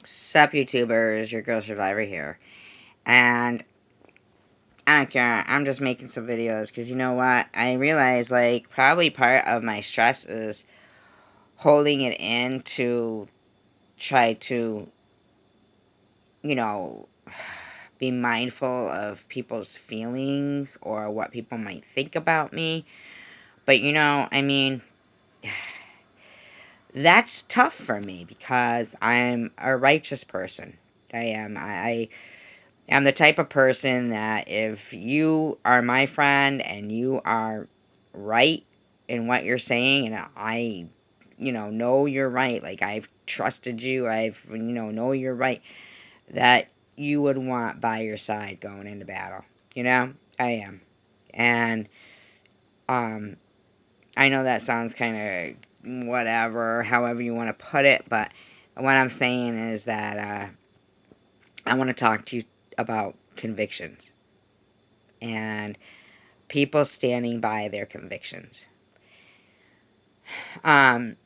Sup, YouTubers, your girl Survivor here. And I don't care, I'm just making some videos because you know what? I realize, like, probably part of my stress is holding it in to try to, you know, be mindful of people's feelings or what people might think about me. But, I mean, that's tough for me because I'm a righteous person. I am. I'm the type of person that if you are my friend and you are right in what you're saying, and I, know you're right, like I've trusted you, know you're right, that you would want by your side going into battle. I am. And, um, I know that sounds kind of whatever, however you want to put it, but what I'm saying is that, I want to talk to you about convictions and people standing by their convictions. Um,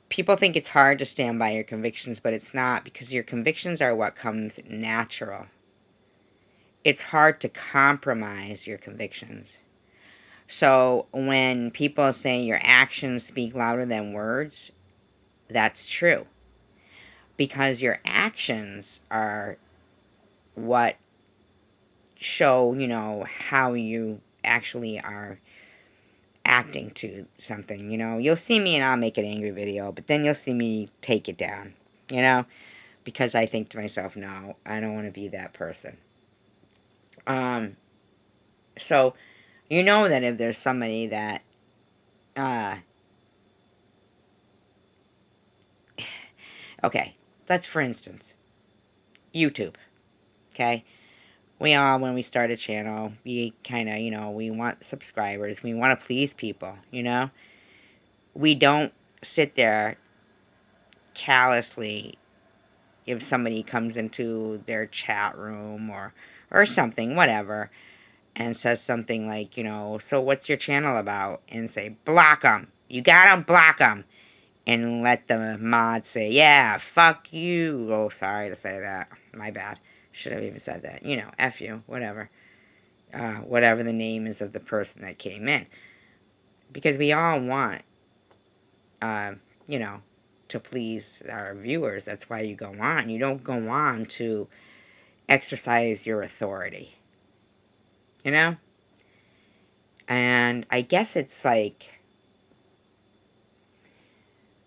People think it's hard to stand by your convictions, but it's not, because your convictions are what comes natural. It's hard to compromise your convictions. So when people say your actions speak louder than words, that's true. Because your actions are what show, how you actually are acting to something. You'll see me and I'll make an angry video, but then you'll see me take it down, you know, because I think to myself, no, I don't want to be that person. Um, so you know that if there's somebody that, uh, okay, let's for instance, YouTube, okay? We all, when we start a channel, we kind of, we want subscribers, we want to please people, We don't sit there callously if somebody comes into their chat room or something, whatever, and says something like, so what's your channel about? And say, block them. You gotta block them. And let the mod say, yeah, fuck you. Oh, sorry to say that. My bad. Should have even said that. F you, whatever. Whatever the name is of the person that came in. Because we all want, uh, you know, to please our viewers. That's why you go on. You don't go on to exercise your authority. And I guess it's like,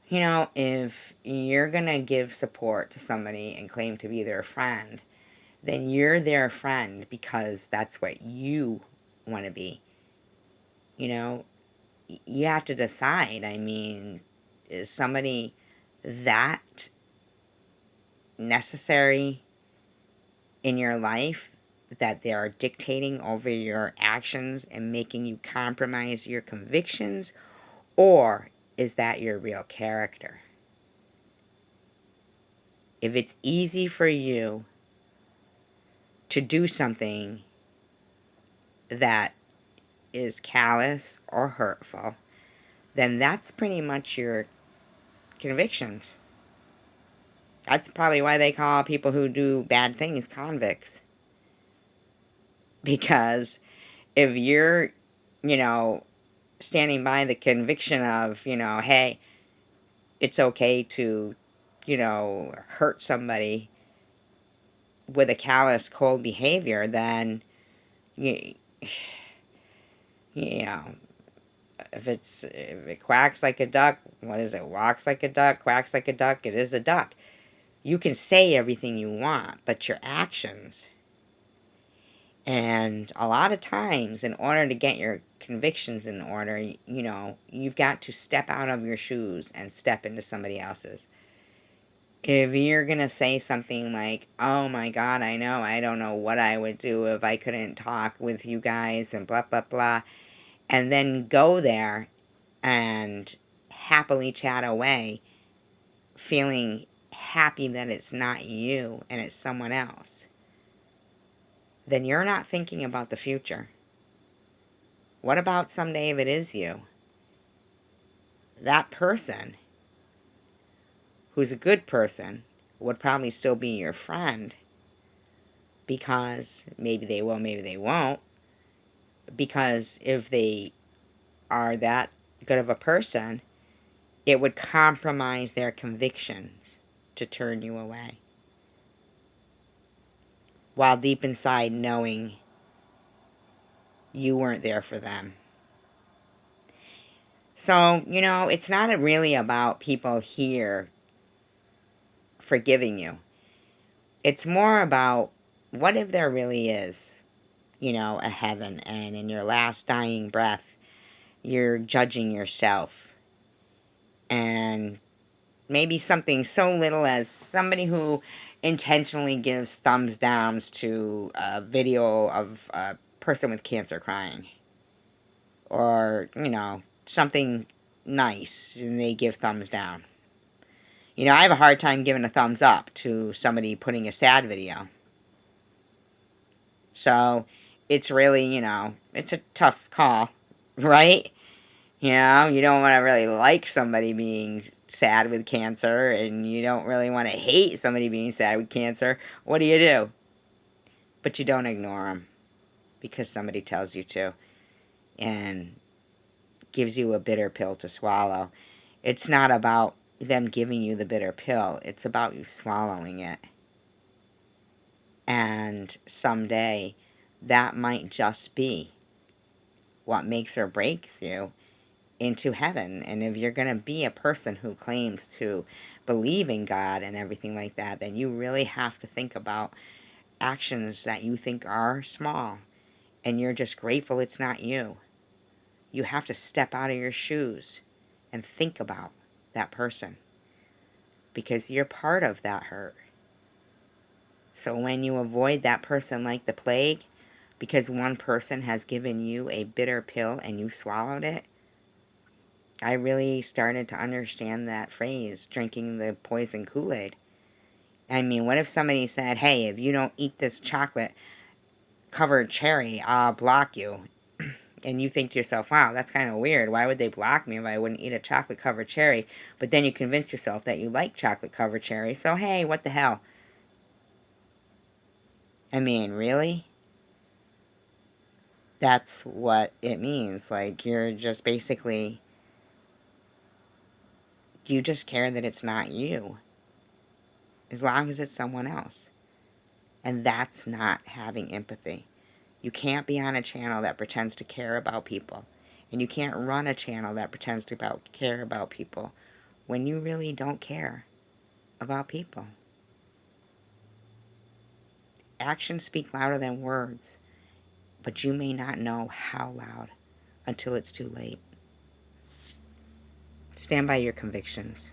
if you're gonna give support to somebody and claim to be their friend, then you're their friend because that's what you want to be. You have to decide. I mean, is somebody that necessary in your life that they are dictating over your actions and making you compromise your convictions? Or is that your real character? If it's easy for you to do something that is callous or hurtful, then that's pretty much your convictions. That's probably why they call people who do bad things convicts. Because if you're, you know, standing by the conviction of, hey, it's okay to, hurt somebody with a callous, cold behavior, then, you, you know, if it quacks like a duck, what is it? Walks like a duck, quacks like a duck, it is a duck. You can say everything you want, but your actions. And a lot of times, in order to get your convictions in order, you've got to step out of your shoes and step into somebody else's. If you're going to say something like, oh my God, I don't know what I would do if I couldn't talk with you guys and blah, blah, blah, and then go there and happily chat away, feeling happy that it's not you and it's someone else, then you're not thinking about the future. What about someday if it is you? That person who's a good person would probably still be your friend, because maybe they will, maybe they won't. Because if they are that good of a person, it would compromise their convictions to turn you away, while deep inside knowing you weren't there for them. So, it's not really about people here forgiving you. It's more about, what if there really is, a heaven, and in your last dying breath, you're judging yourself. And maybe something so little as somebody who intentionally gives thumbs downs to a video of a person with cancer crying. Or, something nice, and they give thumbs down. I have a hard time giving a thumbs up to somebody putting a sad video. So, it's really, it's a tough call, right? You don't want to really like somebody being sad with cancer, and you don't really want to hate somebody being sad with cancer. What do? But you don't ignore them because somebody tells you to, and gives you a bitter pill to swallow. It's not about them giving you the bitter pill. It's about you swallowing it. And someday, that might just be what makes or breaks you into heaven. And if you're going to be a person who claims to believe in God and everything like that, then you really have to think about actions that you think are small, and you're just grateful it's not you. You have to step out of your shoes and think about that person, because you're part of that hurt. So when you avoid that person like the plague, because one person has given you a bitter pill and you swallowed it, I really started to understand that phrase, drinking the poison Kool-Aid. I mean, what if somebody said, hey, if you don't eat this chocolate-covered cherry, I'll block you? And you think to yourself, wow, that's kind of weird. Why would they block me if I wouldn't eat a chocolate-covered cherry? But then you convince yourself that you like chocolate-covered cherry, so hey, what the hell? I mean, really? That's what it means. Like, you're just basically, you just care that it's not you, as long as it's someone else. And that's not having empathy. You can't be on a channel that pretends to care about people. And you can't run a channel that pretends to care about people when you really don't care about people. Actions speak louder than words, but you may not know how loud until it's too late. Stand by your convictions.